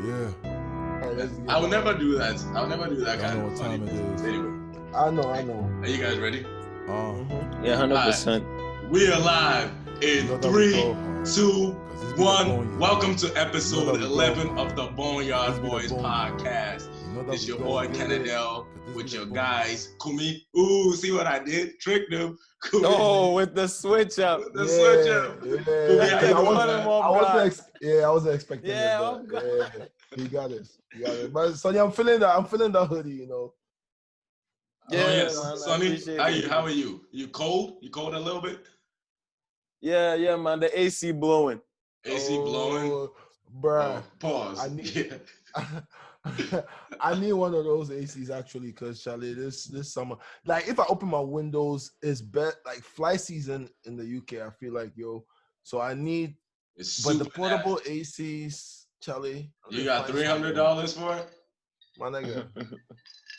Yeah. I will never do that. I'll never do that kind of funny time it business. is. Anyway. I know. Are you guys ready? Yeah, 100%. We are live in 3, 2, 1. Welcome to episode 11 of the Boneyard Boys podcast. It's your boy Kennedell with your guys Kumi. Ooh, see what I did? Tricked them. Kumi. Oh, with the switch up. With the switch up. Kumi, I wasn't expecting it. But, he got it. But Sonny, I'm feeling that hoodie, you know. Yeah, yes. man, Sonny, how are you? You cold? You cold a little bit? Yeah, man. The AC blowing. AC blowing? Bruh. Oh, pause. I need one of those ACs actually, because Charlie, this summer, like if I open my windows, it's like fly season in the UK. I feel like so I need. But the portable ACs, Charlie. You got $300 for it, my nigga.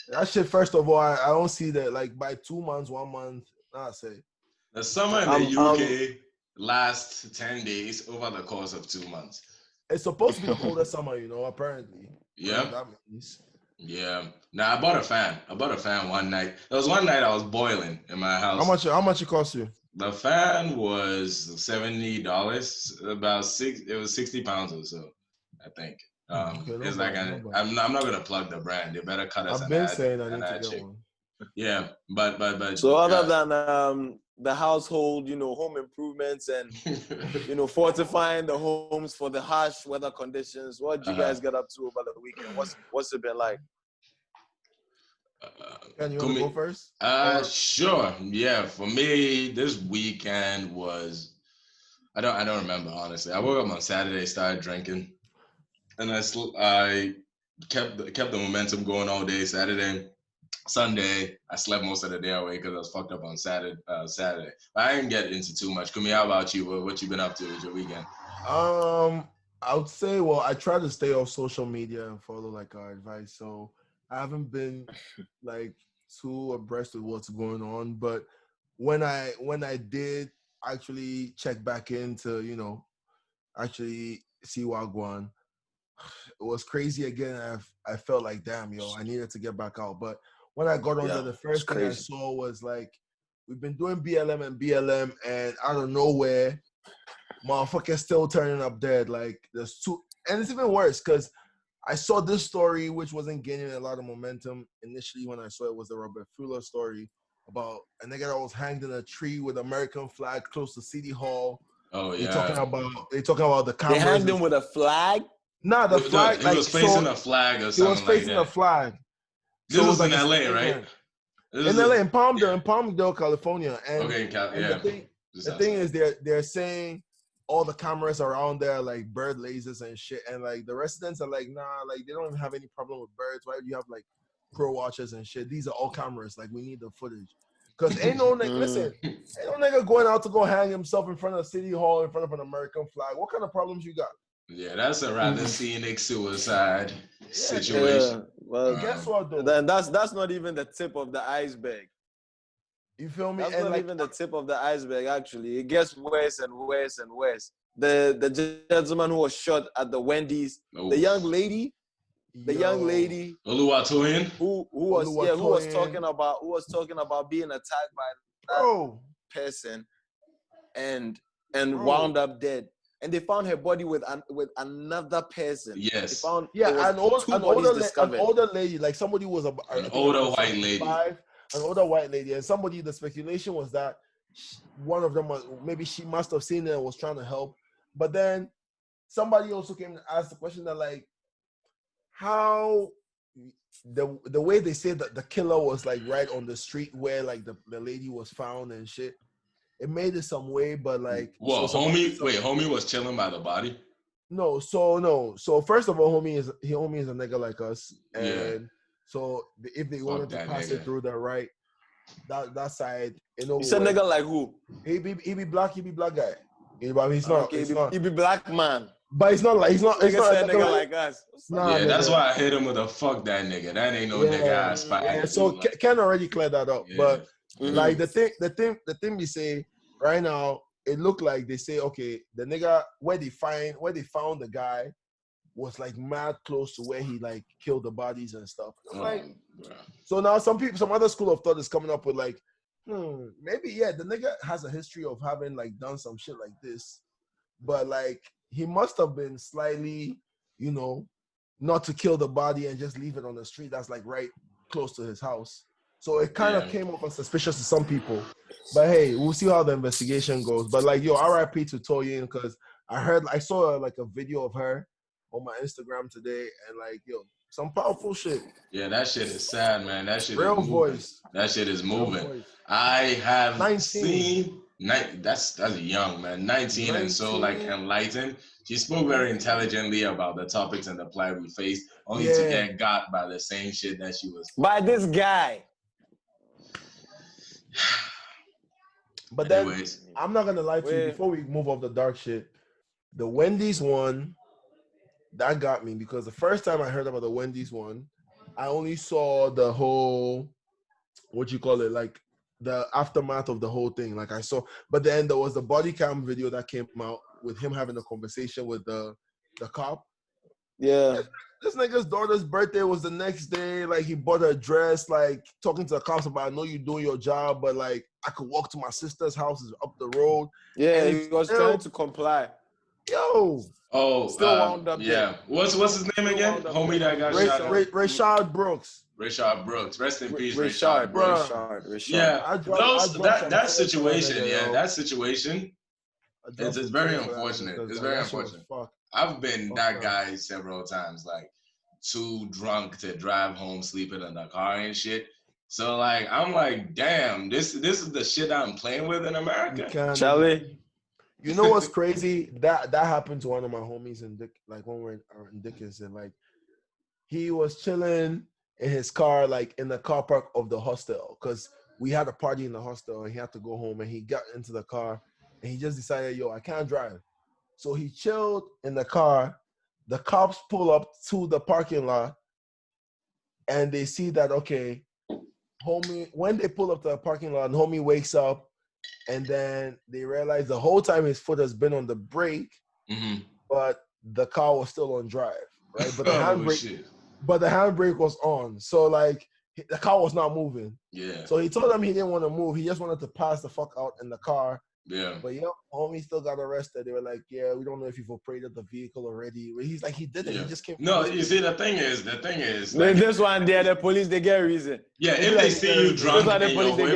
That shit. First of all, I don't see that. Like by 2 months, 1 month. I say the summer in the UK lasts 10 days over the course of 2 months. It's supposed to be the coldest summer, apparently. Yeah. That means. Yeah. Now I bought a fan. One night. There was one night I was boiling in my house. How much it cost you? The fan was $70. It was 60 pounds or so, I think. It's like I'm not gonna plug the brand. They better cut us. I've been saying I need to get one. Yeah, but so other than the household, home improvements and fortifying the homes for the harsh weather conditions, what did you guys get up to over the weekend? What's it been like? Can you want to go first? Sure. Yeah, for me, this weekend was I don't remember honestly. I woke up on Saturday, started drinking, and I kept the momentum going all day. Saturday, Sunday, I slept most of the day away because I was fucked up on Saturday. But I didn't get into too much. Kumi, how about you? What you been up to with your weekend? I would say, I try to stay off social media and follow like our advice. So I haven't been like too abreast with what's going on. But when I did actually check back into, actually see what going on, it was crazy again. I felt like, damn, I needed to get back out. But when I got on there, the first thing I saw was like, we've been doing BLM, and out of nowhere, motherfuckers still turning up dead. Like, there's two, and it's even worse because I saw this story, which wasn't gaining a lot of momentum initially when I saw it, was the Robert Fuller story about a nigga that was hanged in a tree with American flag close to City Hall. Oh, yeah. They talking about the cameras. They hanged him with a flag? Nah, the flag. He was facing a flag or something like that. He was facing a flag. This was in LA, right? In LA, in Palmdale, California. And, yeah. The thing is, they're saying all the cameras around there, like bird lasers and shit, and like the residents are like, nah, like they don't even have any problem with birds. Why do you have like pro watchers and shit? These are all cameras. Like, we need the footage. Because ain't no nigga going out to go hang himself in front of City Hall in front of an American flag. What kind of problems you got? Yeah, that's a rather scenic suicide situation. Yeah. Well, guess what though? Then that's not even the tip of the iceberg. You feel me? That's not even the tip of the iceberg. Actually, it gets worse and worse and worse. The gentleman who was shot at the Wendy's, the young lady, Oluwatoyin, who was talking about being attacked by that person, and wound up dead. And they found her body with another person. Yes. They found an older lady, like somebody was an older white lady. An older white lady, and somebody. The speculation was that one of them maybe she must have seen it and was trying to help. But then somebody also came and asked the question that like, how the way they say that the killer was like right on the street where like the lady was found and shit. It made it some way, but like... Well, homie was chilling by the body? No. So first of all, homie is a nigga like us. And so if they wanted to pass it through the right, that side... You said nigga like who? He be black guy. But he's not. He be black man. But it's not like... He's not a nigga like us. That's why I hit him with a fuck that nigga. That ain't no nigga ass fight. Yeah, so Ken already cleared that up. Yeah. But like the thing we say... Right now, it looked like they say, okay, the nigga where they found the guy, was like mad close to where he like killed the bodies and stuff. I'm like, bro. so now some other school of thought is coming up with like, maybe the nigga has a history of having like done some shit like this, but like he must have been slightly, not to kill the body and just leave it on the street that's like right close to his house. So it kind of came off as suspicious to some people. But hey, we'll see how the investigation goes. But like, yo, RIP to Toyin, because I saw like a video of her on my Instagram today, and like, yo, some powerful shit. Yeah, that shit is sad, man. That shit Real is moving. voice. That shit is moving. I have 19. seen that's young, man. 19 and so like enlightened. She spoke very intelligently about the topics and the plight we faced, only to get got by the same shit that she was. By this guy. But then, I'm not going to lie to you, before we move off the dark shit, the Wendy's one, that got me, because the first time I heard about the Wendy's one, I only saw the whole, like the aftermath of the whole thing. Like I saw, but then there was the body cam video that came out with him having a conversation with the cop. Yeah. This nigga's daughter's birthday was the next day. Like, he bought her a dress, like, talking to the cops about, I know you're doing your job, but, like, I could walk to my sister's house, is up the road. Yeah, he was trying to comply. Yo. Oh, still wound up there. What's his name again? Homie that got shot up. H.A.R.D. Brooks. H.A.R.D. Brooks. Rest in peace, H.A.R.D. Yeah, that situation, that situation, it's very unfortunate. It's very unfortunate. I've been that guy several times, like, too drunk to drive home, sleeping in the car and shit. So, like, I'm like, damn, this is the shit I'm playing with in America. Charlie. You know what's crazy? That happened to one of my homies when we were in Dickinson. Like, he was chilling in his car, like in the car park of the hostel, because we had a party in the hostel and he had to go home, and he got into the car and he just decided, yo, I can't drive. So he chilled in the car. The cops pull up to the parking lot and they see that, okay, homie, when they pull up to the parking lot, and homie wakes up, and then they realize the whole time his foot has been on the brake, but the car was still on drive, right? But the handbrake was on. So like the car was not moving. Yeah. So he told them he didn't want to move. He just wanted to pass the fuck out in the car. Yeah. But homie still got arrested. They were like, yeah, we don't know if you've operated the vehicle already. But he's like, he didn't. He just came. No, you see, the thing is, like, this one there, the police, they get reason. Yeah, if they see you drunk and you're whip,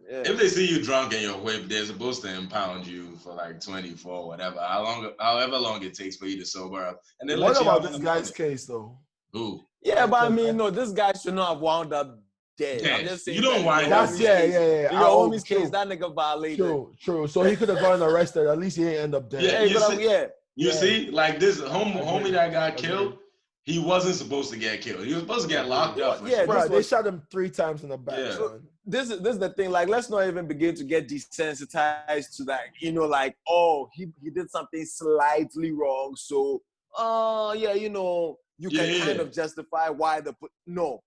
if they see you drunk and you're whip, they're supposed to impound you for like 24, whatever, however long it takes for you to sober up. And then what about this guy's case though? Who? Yeah, but I mean, no, this guy should not have wound up dead. Yeah, I'm just saying you don't wind up. Yeah. In your homie's case, that nigga violated. True. So he could have gotten arrested. At least he ain't end up dead. Yeah, you see, like this homie that got killed, he wasn't supposed to get killed. He was supposed to get locked up. Yeah, bro, they shot him 3 times in the back. Yeah. So this is the thing. Like, let's not even begin to get desensitized to that. Like, oh, he did something slightly wrong. So, you can kind of justify why no.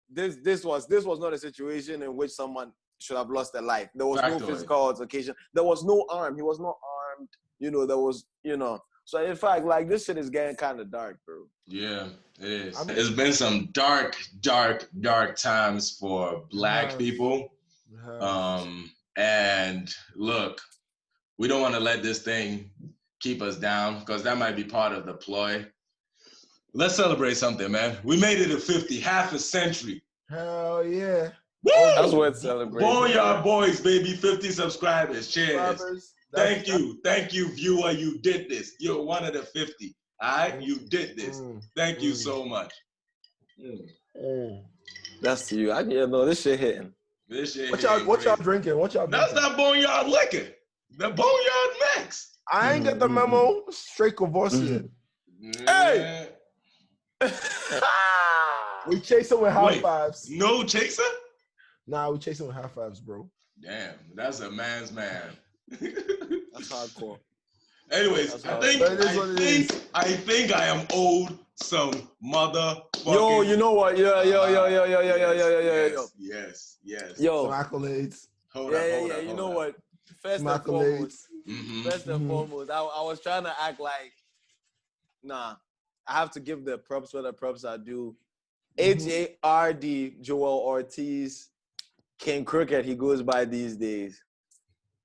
This was not a situation in which someone should have lost their life. There was no physical altercation. There was no arm. He was not armed. There was, So in fact, like, this shit is getting kind of dark, bro. Yeah, it is. It's been some dark times for Black people. And look, we don't want to let this thing keep us down, because that might be part of the ploy. Let's celebrate something, man. We made it to 50, half a century. Hell yeah. Woo! That's worth celebrating. Boneyard boys, baby, 50 subscribers. Cheers. Thank you, viewer. You did this. You're one of the 50. All right? You did this. Thank you so much. That's to you. This shit hitting. What y'all drinking? That's not Boneyard liquor. The Boneyard Max. I ain't got the memo. Straight Courvoisier. Hey! We chase him with high fives. No chaser? Nah, we chase him with high fives, bro. Damn, that's a man's man. That's hardcore. Anyways, I think I am owed some motherfucking. Yo, you know what? Yo. Yes. Yo. Some accolades. Hold up. You know what? First and foremost, I was trying to act like, nah. I have to give the props where the props are due. H.A.R.D. Joell Ortiz, King Crooked, he goes by these days.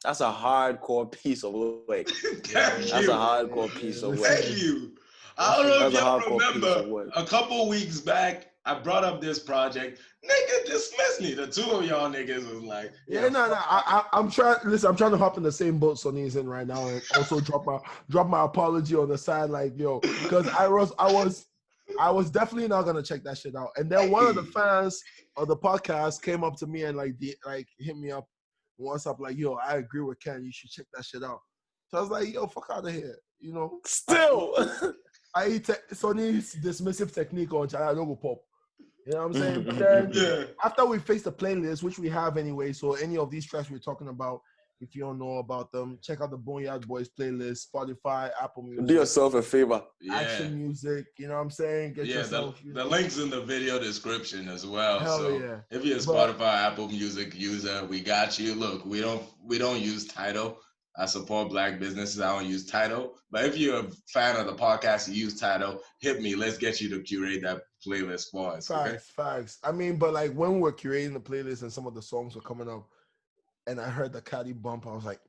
That's a hardcore piece of work. That's a hardcore piece of work. Thank you. I don't know if y'all remember, a couple weeks back, I brought up this project. Nigga dismissed me. The two of y'all niggas was like, I'm trying. Listen, I'm trying to hop in the same boat Sonny's in right now, and also drop my apology on the side, like because I was definitely not gonna check that shit out. And then one of the fans of the podcast came up to me and hit me up once up like, I agree with Ken. You should check that shit out. So I was like, fuck out of here, Still. I eat Sonny's dismissive technique on I don't go pop. You know what I'm saying? But then after we face the playlist, which we have anyway, so any of these tracks we're talking about, if you don't know about them, check out the Boneyard Boys playlist, Spotify, Apple Music. Do yourself a favor. Action music, you know what I'm saying? Get yourself. The link's in the video description as well. Hell so yeah. If you're a Spotify, Apple Music user, we got you. Look, we don't use Tidal. I support Black businesses. I don't use Tidal. But if you're a fan of the podcast, you use Tidal, hit me. Let's get you to curate that playlist for us. Facts. I mean, but like when we're curating the playlist and some of the songs were coming up, and I heard the Caddy Bump, I was like,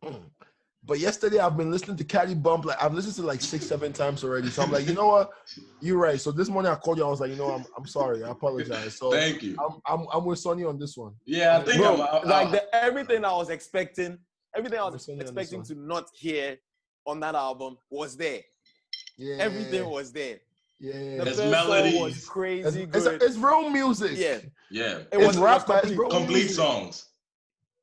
But yesterday I've been listening to Caddy Bump. Like I've listened to like 6-7 times already. So I'm like, you know what? You're right. So this morning I called you. I was like, I'm sorry. I apologize. So thank you. I'm with Sonny on this one. Yeah, I think everything I was expecting to not hear on that album was there. Yeah. Everything was there. Yeah. The There's first melodies. song was crazy good. It's real music. Yeah. It was rap, but it's complete songs.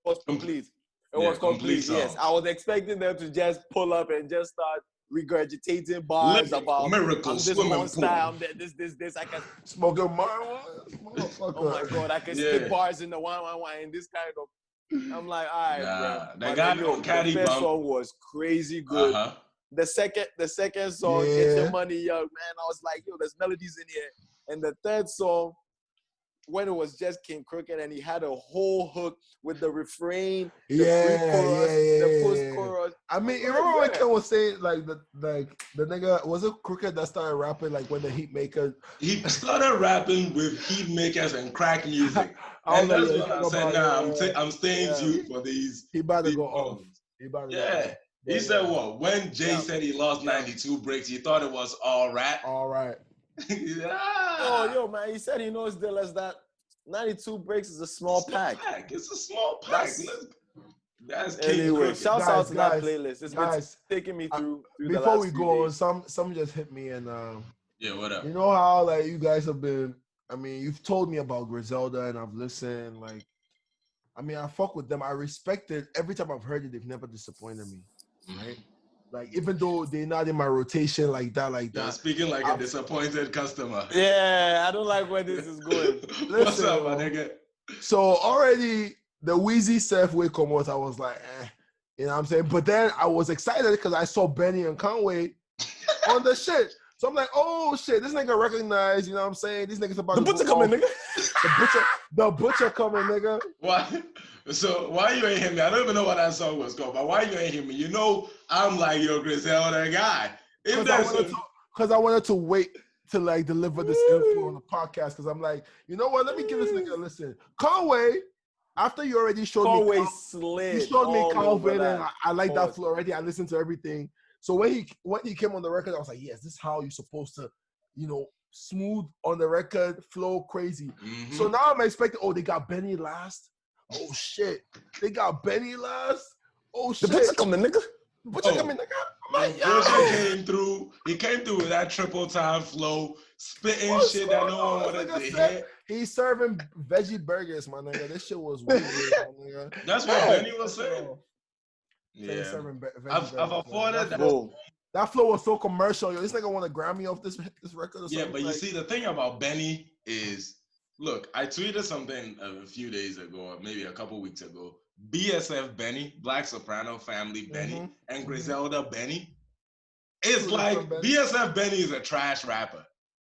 It was complete. It was complete. Yes. I was expecting them to just pull up and just start regurgitating bars about miracles, this monster, this. I can smoke a marijuana. Oh my God, I can spit bars in the one and this kind of. I'm like, all right, bro. That guy on Caddy Bump. The first song was crazy good. The second song, Get Your Money Young, man. I was like, there's melodies in here. And the third song, when it was just King Crooked and he had a whole hook with the refrain, the pre-chorus, the post-chorus. I mean, you remember when Ken was saying like the nigga, was it Crooked that started rapping like when the Heatmaker? He started rapping with Heatmakers and crack music. And that's what I said, I'm staying tuned for these. He about to go off. He said what? When Jay said he lost 92 bricks, he thought it was all right. All right. Oh, man, he said he knows Dillas that 92 bricks is a small pack. It's a small pack. That's anyway, shout out to that playlist. It's been taking me through before we go on, some just hit me and what up? You know how like you guys have been, I mean, you've told me about Griselda and I've listened, like, I mean, I fuck with them. I respect it. Every time I've heard it, they've never disappointed me, right? Like, even though they're not in my rotation like that. You're speaking like a disappointed customer. Yeah, I don't like where this is going. What's up, my nigga? So already the Weezy Safeway come out, I was like, you know what I'm saying? But then I was excited because I saw Benny and Conway on the shit. So I'm like, oh shit, this nigga recognized, you know what I'm saying? These niggas about the butcher coming, nigga. The butcher coming, nigga. Why? So why you ain't hit me? I don't even know what that song was called, but why you ain't hit me? You know, I'm like your Griselda guy. Because I wanted to wait to like deliver this info on the podcast. Because I'm like, you know what? Let me give this nigga a listen. Conway, after you already showed me, slid. You showed me Calvin, and I like that flow already. I listened to everything. So when he came on the record, I was like, yes, this is how you're supposed to, smooth on the record, flow crazy. Mm-hmm. So now I'm expecting, they got Benny last. Oh shit, they got Benny last. Oh shit, the butcher coming, nigga. Butcher coming, nigga. Butcher came through. He came through with that triple time flow, spitting shit that no one wanted to hear. He's serving veggie burgers, my nigga. This shit was weird, my nigga. That's what Benny was saying. Yeah, I've afforded that. That flow was so commercial. Yo, this nigga won a Grammy off this record or something. Yeah, but you see, the thing about Benny is, look, I tweeted something a few days ago, or maybe a couple weeks ago. BSF Benny, Black Soprano Family Benny, and Griselda Benny. It's like BSF Benny is a trash rapper.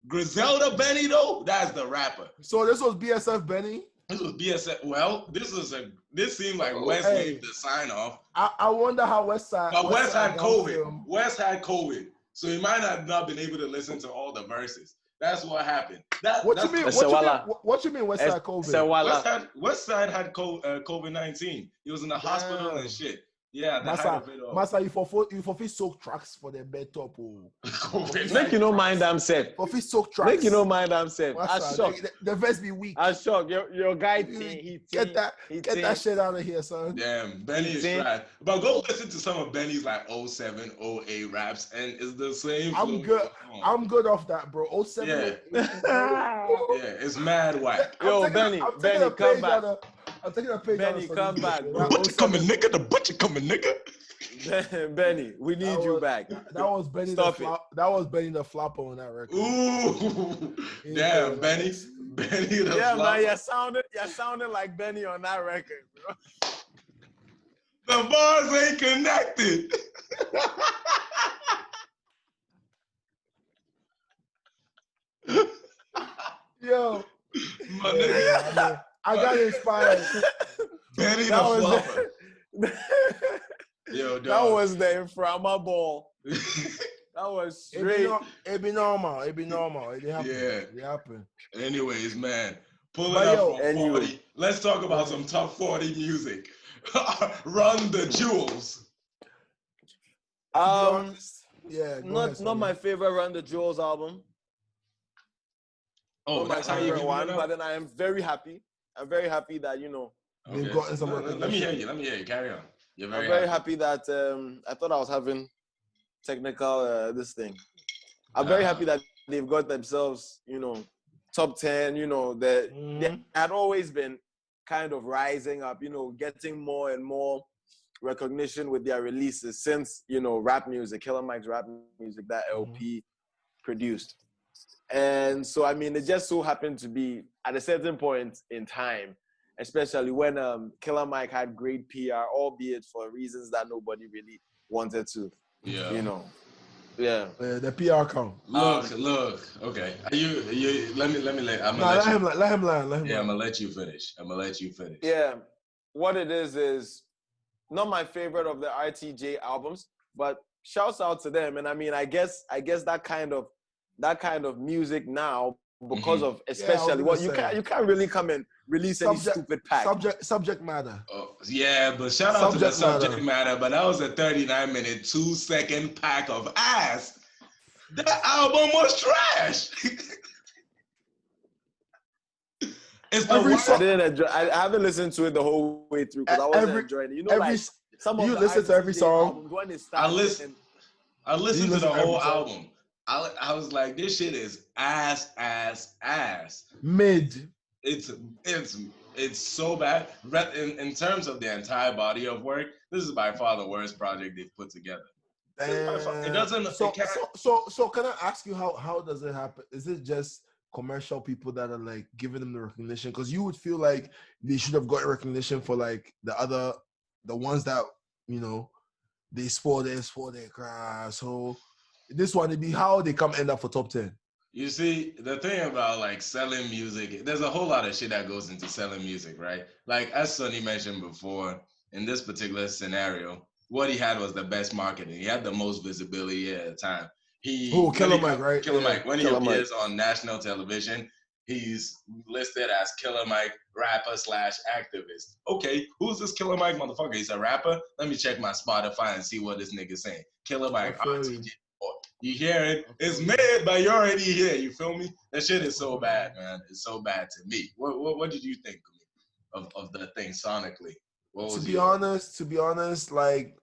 Griselda Benny, though, that's the rapper. So this was BSF Benny? This was BSF. Well, this seemed like West gave the sign off. I wonder how West Side. But West had COVID. West had COVID. so he might have not been able to listen to all the verses. That's what happened. What you mean? What you mean? West Side COVID? West Side had COVID-19. He was in the hospital and shit. Yeah, the height of it all. Massa, you for soak tracks for the bed top. Make you no mind them set. For soak tracks. Make you no mind them set. I shocked. The verse be weak. I shocked. Your guy get that shit out of here, son. Damn, Benny is trash. But go listen to some of Benny's like 07, 08 raps, and it's the same. I'm good. I'm good off that, bro. 07. Yeah, it's mad whack. Yo, Benny, come back. I'm taking a page. Benny, come back. The butcher coming, nigga. The butcher coming, nigga. Benny, we need you back. That was Benny. Stop it. That was Benny the flopper on that record. Ooh, damn, Benny. Benny the flopper. Man, you sounded like Benny on that record, bro. The bars ain't connected. Yo, my nigga. I got inspired. Benny the flopper. Yo, dog. That was the inflammable. That was straight. It be normal. It happen. Yeah. It happen. Anyways, man, pull it up from 40. Let's talk about some top 40 music. Run the jewels. Yeah. Not my favorite Run the Jewels album. Oh, that's how you one. But then I am very happy. I'm very happy that they've gotten some. Let me hear you. Carry on. I'm very happy that I thought I was having technical this thing. I'm very happy that they've got themselves, top 10. They had always been kind of rising up, getting more and more recognition with their releases since rap music, Killer Mike's rap music, that LP produced. And so it just so happened to be at a certain point in time, especially when Killer Mike had great PR, albeit for reasons that nobody really wanted to. Yeah. Yeah. The PR count. Look. Okay. Let him land. Yeah, I'm gonna let you finish. Yeah. What it is not my favorite of the RTJ albums, but shouts out to them. And I guess that kind of music now, because of especially you can't really come and release any stupid pack. Subject matter. Oh, yeah, but shout out to the subject matter. But that was a 39-minute, 2-second pack of ass. That album was trash. I haven't listened to it the whole way through because I wasn't enjoying it. You listen to every song. I listened to the whole album. I was like, this shit is ass. Mid. It's so bad. In terms of the entire body of work, this is by far the worst project they've put together. It doesn't. So can I ask you how does it happen? Is it just commercial people that are like giving them the recognition? Because you would feel like they should have got recognition for like the ones that they spoil their craft. So this one, it'd be how they come end up for top 10. You see, the thing about like selling music, there's a whole lot of shit that goes into selling music, right? Like as Sonny mentioned before, in this particular scenario, what he had was the best marketing. He had the most visibility at the time. Killer Mike, right? Killer Mike. When he appears on national television, he's listed as Killer Mike, rapper / activist. Okay, who's this Killer Mike motherfucker? He's a rapper? Let me check my Spotify and see what this nigga's saying. Killer Mike, RTJ. You hear it? It's made, but you're already here. You feel me? That shit is so bad, man. It's so bad to me. What did you think of the thing sonically? To be honest, like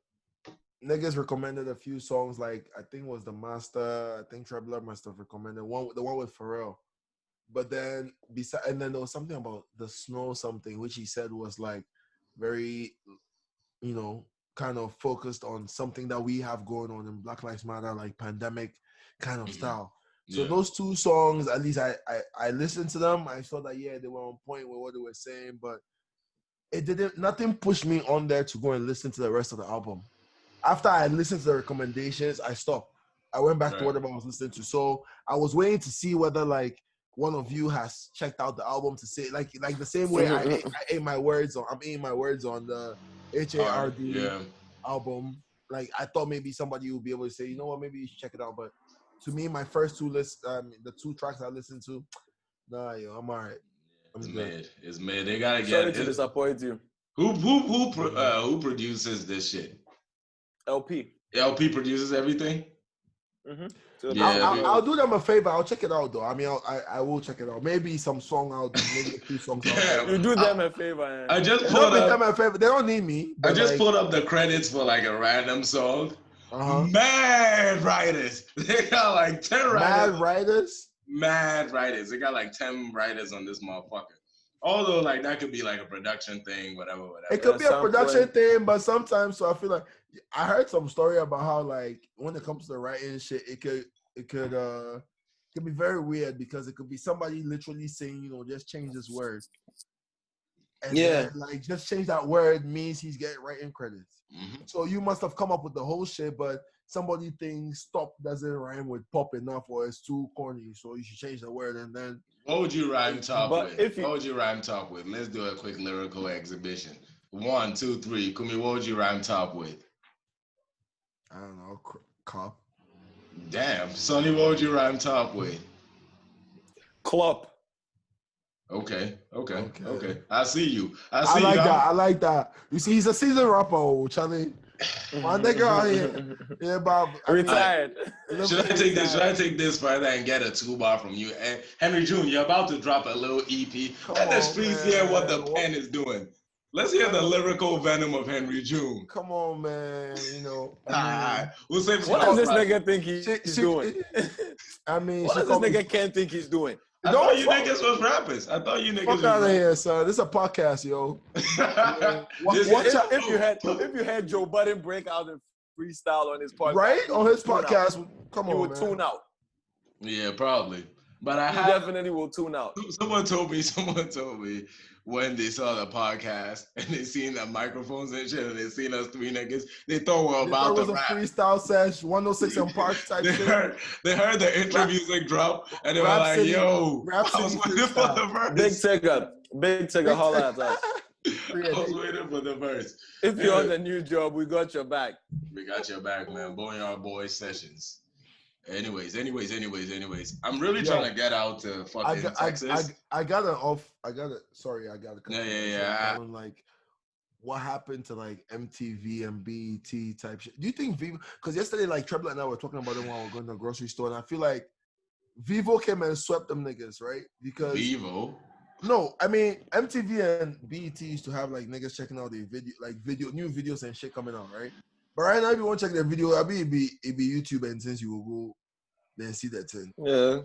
niggas recommended a few songs. Like I think it was The Master. I think Trebler must have recommended the one with Pharrell. But then and then there was something about the snow something, which he said was like very, kind of focused on something that we have going on in Black Lives Matter, like pandemic kind of style. So those two songs, at least I listened to them. I saw that, they were on point with what they were saying, but nothing pushed me on there to go and listen to the rest of the album. After I listened to the recommendations, I stopped. I went back to whatever I was listening to. So I was waiting to see whether like one of you has checked out the album to say like the same way I'm eating my words on the H.A.R.D. album. like I thought maybe somebody would be able to say, you know what, maybe you should check it out. But to me, my first two lists, the 2 tracks I listened to, nah, yo, I'm alright. It's mid. It's mid. They gotta get. Sorry to disappoint you. Who produces this shit? LP. LP produces everything. Mm-hmm. So yeah, I'll do them a favor. I'll check it out though. I mean, I will check it out. Maybe some song out, maybe 2 songs out. You do them a favor. I just pulled up. Them a favor. They don't need me. I just pulled up the credits for like a random song. Mad writers. They got like 10 writers. Mad writers. They got like 10 writers on this motherfucker. Although like that could be like a production thing, whatever. It could be a production thing, but sometimes so I feel like I heard some story about how like when it comes to writing shit, it could be very weird because it could be somebody literally saying, you know, just change this word. And then, like just change that word means he's getting writing credits. Mm-hmm. So you must have come up with the whole shit, but somebody thinks stop doesn't rhyme with pop enough or it's too corny, so you should change the word. And then what would you rhyme top with? What would you rhyme top with? Let's do a quick lyrical exhibition. 1, 2, 3. Kumi, what would you rhyme top with? I don't know, cop. Damn. Sonny, what would you rhyme top with? Club. Okay. I see you. I like that. You see, he's a seasoned rapper, Charlie. My nigga out here. Yeah, Bob. Retired. Should I take this further and get a 2-bar from you? And Henry June, you're about to drop a little EP. Let the streets hear what the pen is doing. Let's hear the lyrical venom of Henry June. Come on, man. You know. We'll say what does this nigga think he's doing? I mean, what does this nigga Ken think he's doing? I thought you niggas was rappers. Fuck out of here, son. This is a podcast, yo. If you had Joe Budden break out and freestyle on his podcast, right on his podcast, come on, you would tune out. Yeah, probably. But I definitely will tune out. Someone told me when they saw the podcast and they seen the microphones and shit and they seen us 3 niggas, they thought we were about to rap. It was a freestyle sesh, 106 and Park type shit. They heard the intro music drop and they were like, City, yo, I was waiting for the verse. Big Tigger, holla at us. I was waiting for the verse. If you're on the new job, we got your back. We got your back, man. Boneyard Boys Sessions. Anyways, I'm really trying to get out to fucking Texas. I gotta Yeah. Like, what happened to like MTV and BET type shit? Do you think Vivo? Because yesterday, like Treble and I were talking about it while we were going to the grocery store, and I feel like Vivo came and swept them niggas, right? Because Vivo. No, I mean MTV and BET used to have like niggas checking out their new videos and shit coming out, right? But right now, if you want to check their video, it be YouTube, and since you will go then see that thing.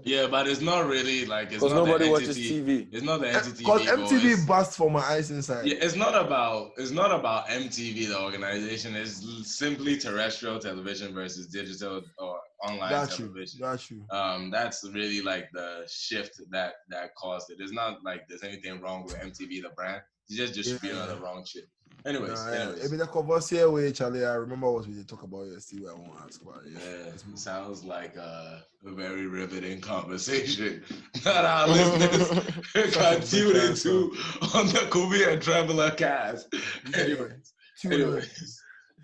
Yeah, but it's not really like it's because not nobody watches TV. It's not the entity. Because MTV busts for my eyes inside. Yeah, it's not about MTV, the organization. It's simply terrestrial television versus digital or online television. Got you. That's really like the shift that caused it. It's not like there's anything wrong with MTV, the brand. It's just distributing the wrong shit. Anyways. Maybe the conversation with Charlie, I remember what we talk about yesterday. I won't ask about it. Yeah, sounds like a very riveting conversation that our listeners got tuned into on the Kumi and Traveler cast. Anyways.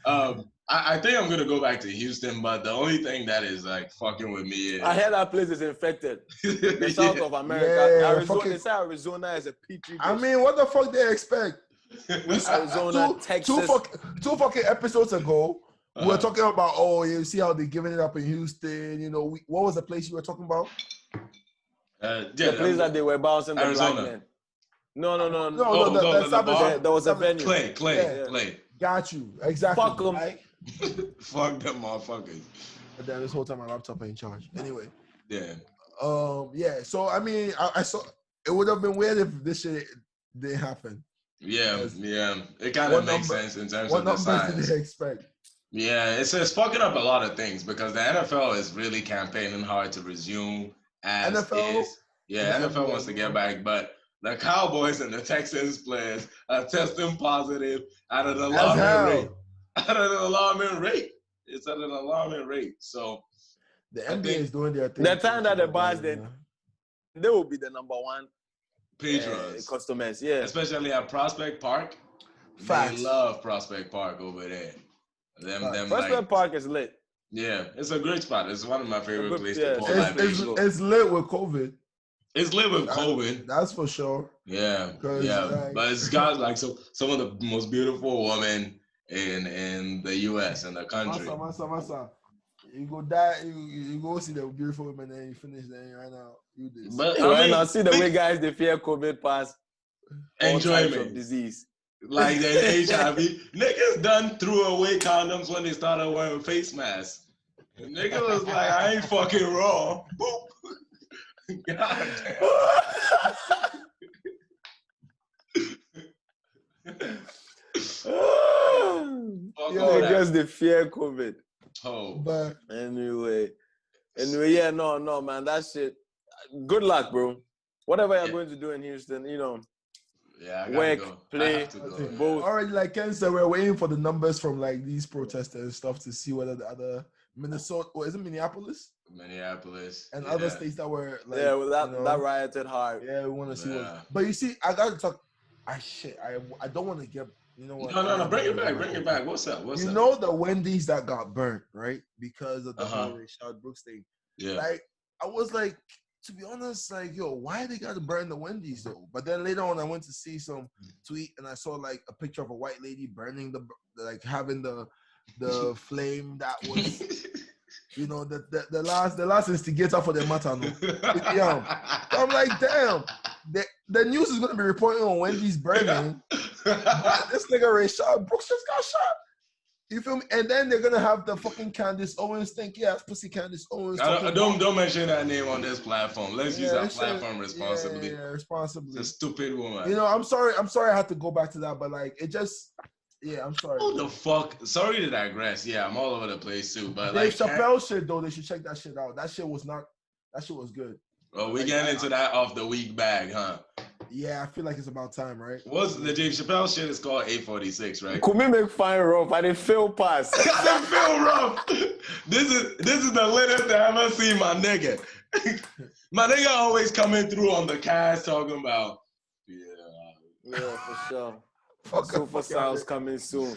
I think I'm gonna go back to Houston, but the only thing that is like fucking with me is I heard that place is infected. The south of America, Arizona. They say Arizona is a petri dish. I mean, what the fuck they expect? Arizona, Texas. Two fucking episodes ago, we were talking about you see how they're giving it up in Houston. You know, what was the place you were talking about? The place that they were bouncing the Arizona. black men. No. There was a venue. Clay. Got you exactly. Fuck them. Right? Fuck them motherfuckers. And then this whole time my laptop ain't charged. Anyway. Yeah. Yeah. So I mean, I saw it would have been weird if this shit didn't happen. Yeah. It kind of makes sense in terms of the size. What numbers did they expect? Yeah, it's fucking up a lot of things because the NFL is really campaigning hard to resume as NFL? is. Yeah, NFL wants to get back, but the Cowboys and the Texans players are testing positive at an alarming rate. It's at an alarming rate. So the NBA is doing their thing. The time that the bars then they will be the number one patrons, customers. Yeah, especially at Prospect Park. Facts. They love Prospect Park over there. Prospect Park is lit. Yeah, it's a great spot. It's one of my favorite places to pull it's lit with COVID. It's lit with COVID. That's for sure. Yeah, but it's got like some of the most beautiful women in the U.S. and the country. Massa. You go die. You go see the beautiful women, and you finish. Then right now you this. But I see the way guys they fear COVID pass. All types of disease. Like the H.I.R.D. Niggas done threw away condoms when they started wearing face masks. Nigga was like, I ain't fucking raw. Boop. God damn. I guess they fear COVID. Oh, but anyway, yeah, no, man, that shit. Good luck, bro. Whatever you're going to do in Houston, you know. Yeah, work, play, both. Already, like Ken said, we're waiting for the numbers from like these protesters and stuff to see whether the other Minnesota, or is it Minneapolis? Minneapolis and other states that were like, well, that rioted hard. Yeah, we want to see what. But you see, I gotta talk. I don't want to get. You know what? No. Bring it back. What's up? You know the Wendy's that got burnt, right? Because of the whole H.A.R.D. Brooks thing. Yeah. Like I was like, to be honest, like, yo, why they gotta burn the Wendy's though? But then later on, I went to see some tweet and I saw like a picture of a white lady burning having the flame that was, you know, the last instigator for the matter. No, I'm like, damn, the news is gonna be reporting on Wendy's burning. But this nigga H.A.R.D. Brooks just got shot. You feel me? And then they're gonna have the fucking Candace Owens stinky ass pussy Candace Owens. Don't mention that name on this platform. Let's use our platform responsibly. Yeah, responsibly. It's a stupid woman. You know, I'm sorry I had to go back to that, but like it just, yeah, I'm sorry. What the fuck? Sorry to digress. Yeah, I'm all over the place too. But Dave Chappelle shit though, they should check that shit out. That shit was good. Oh, we getting into that off the week bag, huh? Yeah, I feel like it's about time, right? What's the Dave Chappelle shit is called 846, right? Kumi make fine rough, I didn't feel pass. I feel rough. This is the latest I ever seen my nigga. My nigga always coming through on the cast talking about, yeah, for sure. Super Sounds coming soon.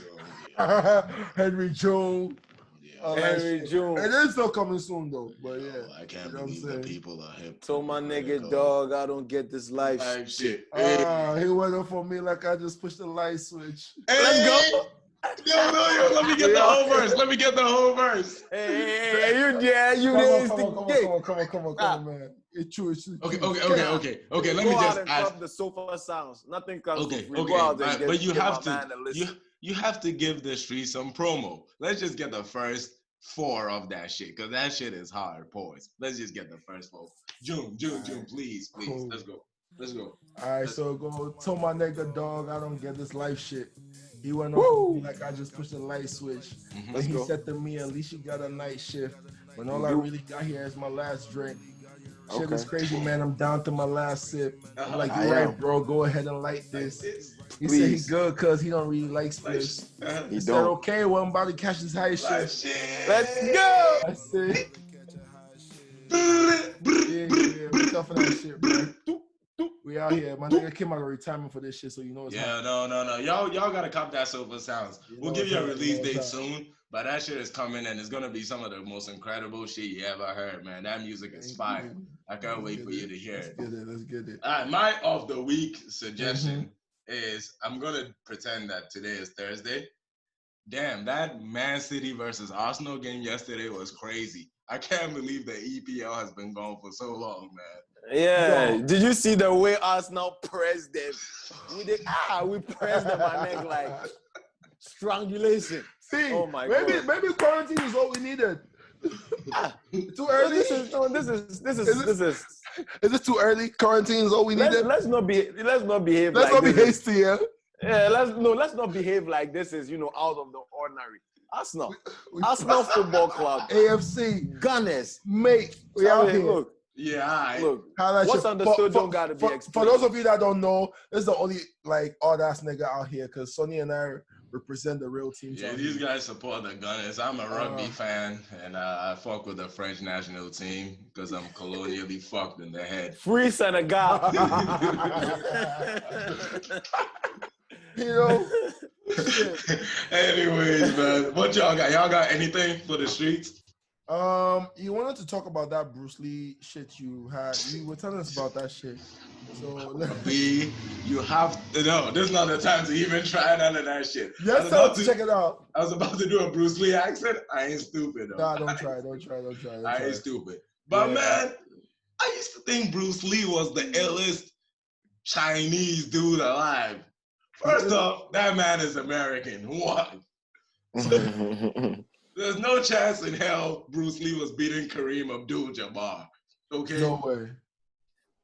Henry Joel. Henry June. It is still coming soon though, but yeah. I can't believe the people are hip. Told my nigga, dog, I don't get this life shit. He went up for me like I just pushed the light switch. Hey, let's go. Yo, let me get the whole verse. Let me get the whole verse. Hey, Come on, man. It's true. Okay. Let me just ask. The Sofa Sounds. Nothing comes okay. But you have to give the street some promo. Let's just get the first 4 of that shit, because that shit is hard. Pause. Let's just get the first 4. June, please. Cool. Let's go. All right, so go tell my nigga, dog, I don't get this life shit. He went on like I just pushed the light switch. And he said to me, at least you got a night shift. When all I really got here is my last drink. Shit is crazy, man. I'm down to my last sip. I'm like, you're right, bro. Go ahead and light this. He said he good because he don't really like splits. He said, okay, well, I'm about to catch this high shit. Let's go. That's it. Yeah. We tough for that shit, bro. We out here. My nigga came out of retirement for this shit, so you know it's hot. No. Y'all gotta cop that Sofa Sounds. We'll give you a release date soon, but that shit is coming and it's gonna be some of the most incredible shit you ever heard, man. That music is fire. I can't wait for you to hear it. Let's get it. All right, my of the week suggestion is I'm gonna pretend that today is Thursday. Damn, that Man City versus Arsenal game yesterday was crazy. I can't believe the EPL has been gone for so long, man. Yeah, did you see the way Arsenal pressed them? We pressed them, my neck like strangulation. See, oh my God. Maybe quarantine is all we needed. Too early. This is. Is it too early? Quarantine is all we needed. Let's not behave. Let's not be hasty, yeah. Yeah, let's not behave like this is out of the ordinary. Arsenal Football Club, AFC, Gunners, mate. We out here. Look. Yeah, look. What's understood don't gotta be explained. For those of you that don't know, this is the only odd ass nigga out here because Sonny and I represent the real team. Yeah, these guys support the Gunners. I'm a rugby fan, and I fuck with the French national team because I'm colonially fucked in the head. Free Senegal. You know, Anyways, man, what y'all got? Y'all got anything for the streets? You wanted to talk about that Bruce Lee shit you had. You were telling us about that shit. So you have to know. This is not the time to even try none of that shit. Yes, tell to check it out. I was about to do a Bruce Lee accent. I ain't stupid though. Nah, don't try. I ain't stupid. But man, I used to think Bruce Lee was the illest Chinese dude alive. First off, that man is American. One. There's no chance in hell Bruce Lee was beating Kareem Abdul-Jabbar. Okay? No way.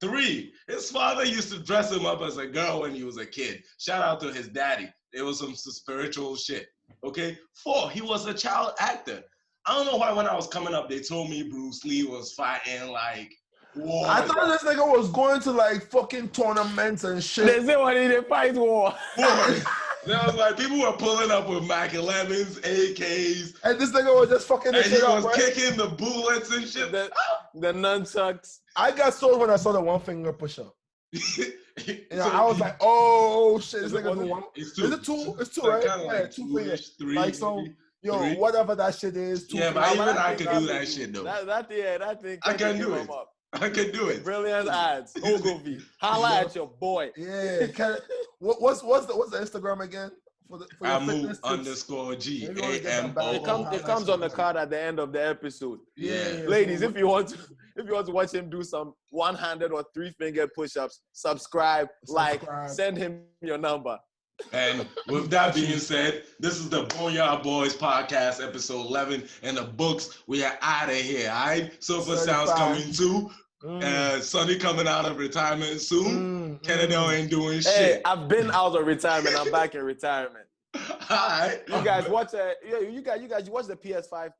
3, his father used to dress him up as a girl when he was a kid. Shout out to his daddy. It was some spiritual shit. Okay? 4, he was a child actor. I don't know why when I was coming up, they told me Bruce Lee was fighting like war. I thought this nigga was going to like fucking tournaments and shit. They say when they fight war. There was like people were pulling up with Mac 11s, AKs, and this nigga was just fucking. And he was kicking the bullets and shit. The nunchucks. I got sold when I saw the 1 finger push up. I was like, oh shit, this nigga do one. Is it 2? It's 2, right? Kind of like 2 fingers. 3. Like so. Yo, 3? Whatever that shit is. 2 yeah, but even I can do that shit though. That thing. I can do it. I can do it. Brilliant ads. Ogilvy. Holla at your boy. Yeah. What's the Instagram again? For Amu_G. It comes on the card at the end of the episode. Yeah. Ladies, if you want to watch him do some 100 or 3-finger push-ups, subscribe, like, send him your number. And with that being said, this is the Boneyard Boys podcast, episode 11 in the books. We are out of here, all right? Super Sound's coming too. Sonny coming out of retirement soon. Kennedell ain't doing shit. Hey, I've been out of retirement. I'm back in retirement. All right. You guys watch you watch the PS5 thing, right?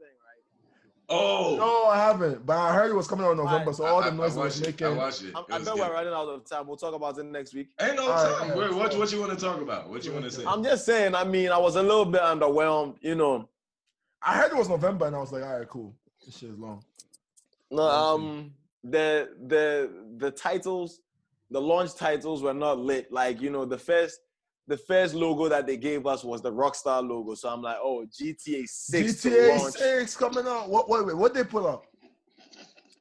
Oh. No, I haven't. But I heard it was coming out in November, so all the noise was making. I watched it. I bet we're running out of time. We'll talk about it next week. Ain't no time. What you want to talk about? What you want to say? I'm just saying, I mean, I was a little bit underwhelmed, you know. I heard it was November, and I was like, all right, cool. This shit is long. No, the titles, the launch titles were not lit. Like, you know, the first logo that they gave us was the Rockstar logo. So I'm like, oh, GTA 6 GTA 6 coming out. What they put up?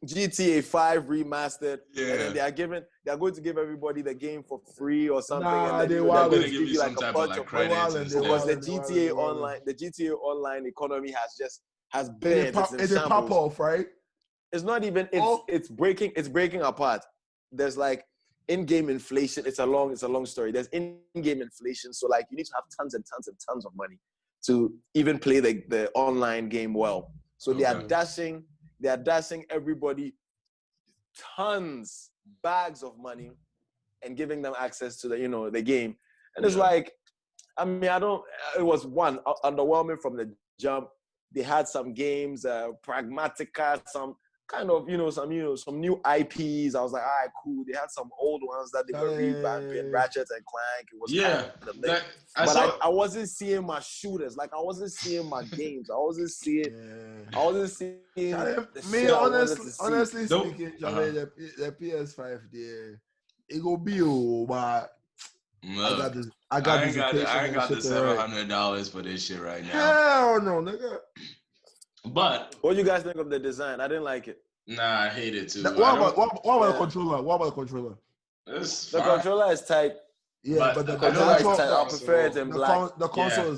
GTA 5 remastered. Yeah. And then they're going to give everybody the game for free or something. Nah, and they they're wild. going to give you like some a type bunch of of credits and money. Because the GTA Online economy has been it's a pop off, right? It's not even it's breaking apart. There's like in-game inflation. It's a long story. There's in-game inflation, so like you need to have tons and tons and tons of money to even play the online game well. So they are dashing everybody bags of money and giving them access to the game. And it's like, I mean, it was underwhelming from the jump. They had some games, Pragmatica, some kind of, some new IPs. I was like, all right, cool. They had some old ones that they were revamping, Ratchet and Clank. It was kind of I wasn't seeing my shooters. Like, I wasn't seeing my games. I wasn't seeing. Me, honestly speaking, the PS5 there, it go be but I ain't got the $700 for this shit right now. Hell no, nigga. But what do you guys think of the design? I didn't like it. Nah, I hate it too. What about the controller? What about the controller? The controller is tight. Yeah, but the controller is tight. I prefer it in black. The console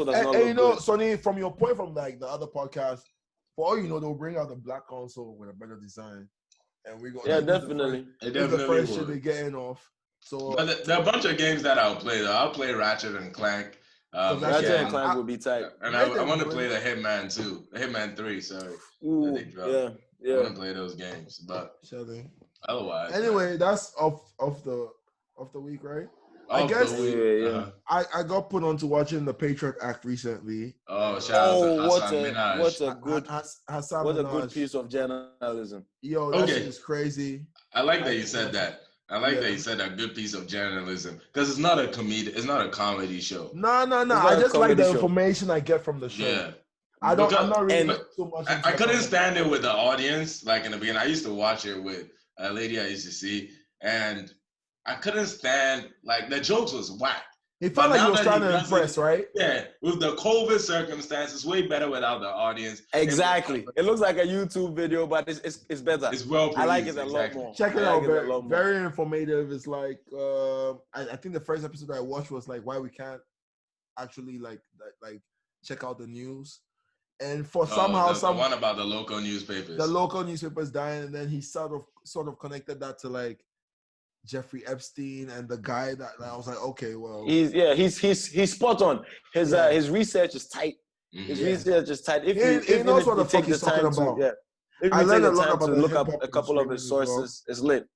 does not. And you know, Sonny, from your point from like the other podcast, for all you know, they'll bring out the black console with a better design, and we're gonna definitely. The first shit they're getting off. So but there are a bunch of games that I'll play though. I'll play Ratchet and Clank. Ratchet and Clank would be tight. And I want to play the Hitman 2. The Hitman 3, sorry. Ooh, I want to play those games. But otherwise. Anyway, that's off the week, right? I guess I got put on to watching the Patriot Act recently. Oh, shout out to Hassan Minaj. What a good piece of journalism. Yo, that shit is crazy. I like that you said that. I like that you said a good piece of journalism because it's not a comedy show. No. I just like the information I get from the show. Yeah. I'm not reading too much. I couldn't stand it with the audience. Like in the beginning, I used to watch it with a lady I used to see, and I couldn't stand, like, the jokes was whack. He felt like he was trying to impress, right? Yeah, with the COVID circumstances, way better without the audience. Exactly. It looks like a YouTube video, but it's better. It's well produced. I like it a lot more. Check it out. Very informative. It's like I think the first episode I watched was like why we can't actually like check out the news. And for somehow the one about the local newspapers. The local newspapers dying, and then he sort of connected that to like Jeffrey Epstein and the guy that I was like, okay, well, he's spot on. His research is tight. His research is tight. If he knows what the fuck he's talking about. If you take the time to look up a couple of his sources, it's lit.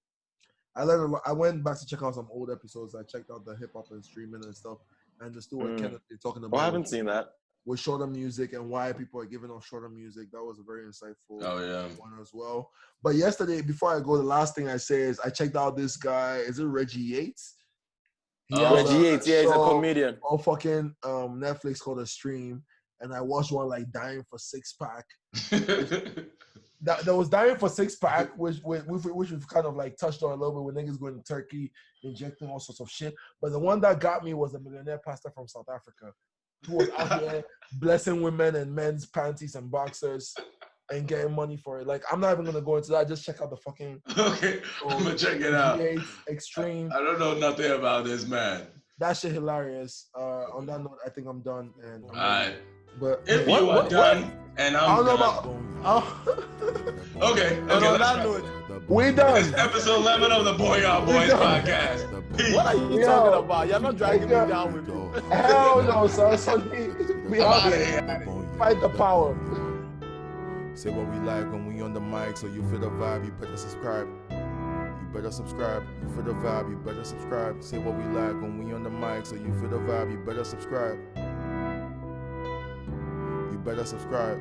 I learned a lot. I went back to check out some old episodes. I checked out the hip hop and streaming and stuff, and understood what Kenneth is talking about. I haven't seen that. With shorter music and why people are giving off shorter music. That was a very insightful one as well. But yesterday, before I go, the last thing I say is I checked out this guy. Is it Reggie Yates? Reggie Yates, he's a comedian. On fucking Netflix called A Stream. And I watched one like Dying for Six Pack. that was Dying for Six Pack, which we've kind of like touched on a little bit with niggas going to Turkey, injecting all sorts of shit. But the one that got me was the millionaire pastor from South Africa, who was out here blessing women and men's panties and boxers and getting money for it. Like, I'm not even going to go into that. Just check out the fucking... Okay, I'm going to check it out. Extreme. I don't know nothing about this, man. That shit hilarious. On that note, I think I'm done. And all right. But if you are done, and I'm done. Okay, on that note, we done. This is episode 11 of the Boneyard Boys podcast. Peace. What are you talking about? You're not dragging me down with you. Hell no, son. We out here. Fight the power. Say what we like when we on the mic, so you feel the vibe, you better subscribe. You better subscribe. You feel the vibe, you better subscribe. Say what we like when we on the mic, so you feel the vibe, you better subscribe. You better subscribe.